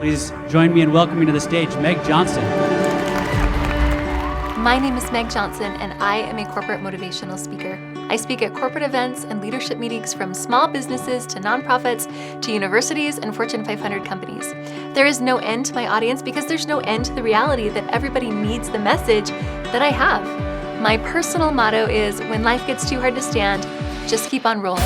Please join me in welcoming to the stage Meg Johnson. My name is Meg Johnson, and I am a corporate motivational speaker. I speak at corporate events and leadership meetings from small businesses to nonprofits to universities and Fortune 500 companies. There is no end to my audience because there's no end to the reality that everybody needs the message that I have. My personal motto is, when life gets too hard to stand, just keep on rolling.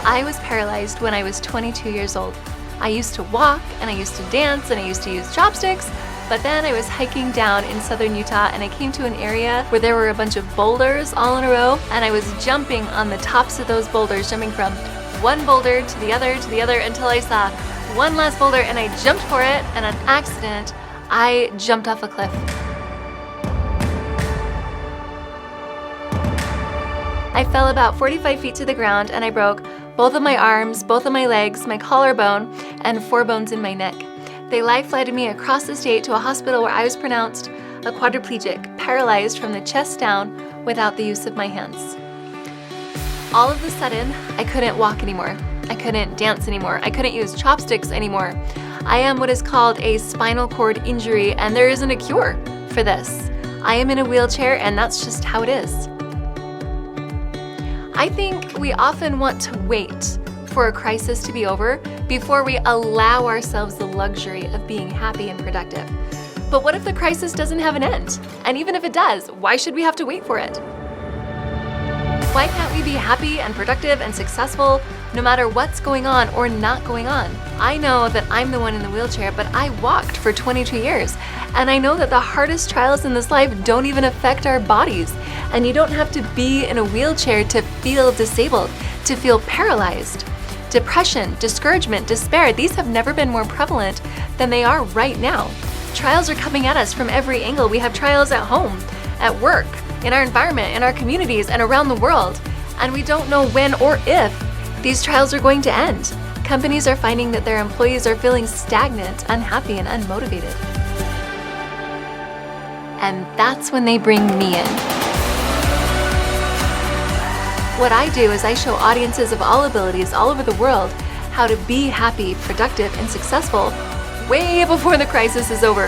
I was paralyzed when I was 22 years old. I used to walk, and I used to dance, and I used to use chopsticks, but then I was hiking down in southern Utah, and I came to an area where there were a bunch of boulders all in a row, and I was jumping on the tops of those boulders, jumping from one boulder to the other until I saw one last boulder, and I jumped for it, and on accident, I jumped off a cliff. I fell about 45 feet to the ground, and I broke both of my arms, both of my legs, my collarbone, and 4 bones in my neck. They life-flighted me across the state to a hospital where I was pronounced a quadriplegic, paralyzed from the chest down without the use of my hands. All of a sudden, I couldn't walk anymore. I couldn't dance anymore. I couldn't use chopsticks anymore. I am what is called a spinal cord injury, and there isn't a cure for this. I am in a wheelchair, and that's just how it is. I think we often want to wait for a crisis to be over before we allow ourselves the luxury of being happy and productive. But what if the crisis doesn't have an end? And even if it does, why should we have to wait for it? Why can't we be happy and productive and successful no matter what's going on or not going on? I know that I'm the one in the wheelchair, but I walked for 22 years. And I know that the hardest trials in this life don't even affect our bodies. And you don't have to be in a wheelchair to feel disabled, to feel paralyzed. Depression, discouragement, despair, these have never been more prevalent than they are right now. Trials are coming at us from every angle. We have trials at home, at work, in our environment, in our communities, and around the world. And we don't know when or if these trials are going to end. Companies are finding that their employees are feeling stagnant, unhappy, and unmotivated. And that's when they bring me in. What I do is I show audiences of all abilities all over the world how to be happy, productive, and successful way before the crisis is over.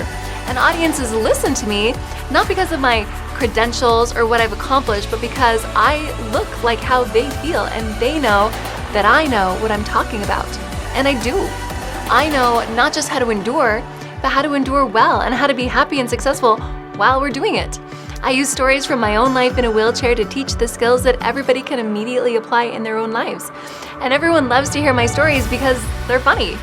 And audiences listen to me not because of my credentials or what I've accomplished, but because I look like how they feel, and they know that I know what I'm talking about. And I do. I know not just how to endure, but how to endure well and how to be happy and successful while we're doing it. I use stories from my own life in a wheelchair to teach the skills that everybody can immediately apply in their own lives. And everyone loves to hear my stories because they're funny.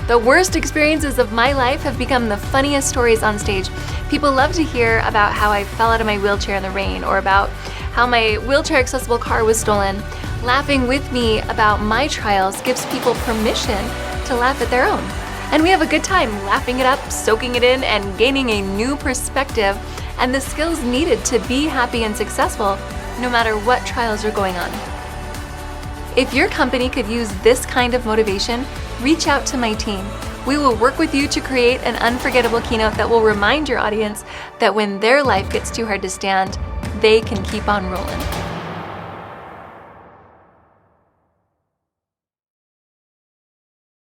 The worst experiences of my life have become the funniest stories on stage. People love to hear about how I fell out of my wheelchair in the rain, or about how my wheelchair-accessible car was stolen. Laughing with me about my trials gives people permission to laugh at their own. And we have a good time laughing it up, soaking it in, and gaining a new perspective and the skills needed to be happy and successful no matter what trials are going on. If your company could use this kind of motivation, reach out to my team. We will work with you to create an unforgettable keynote that will remind your audience that when their life gets too hard to stand, they can keep on rolling.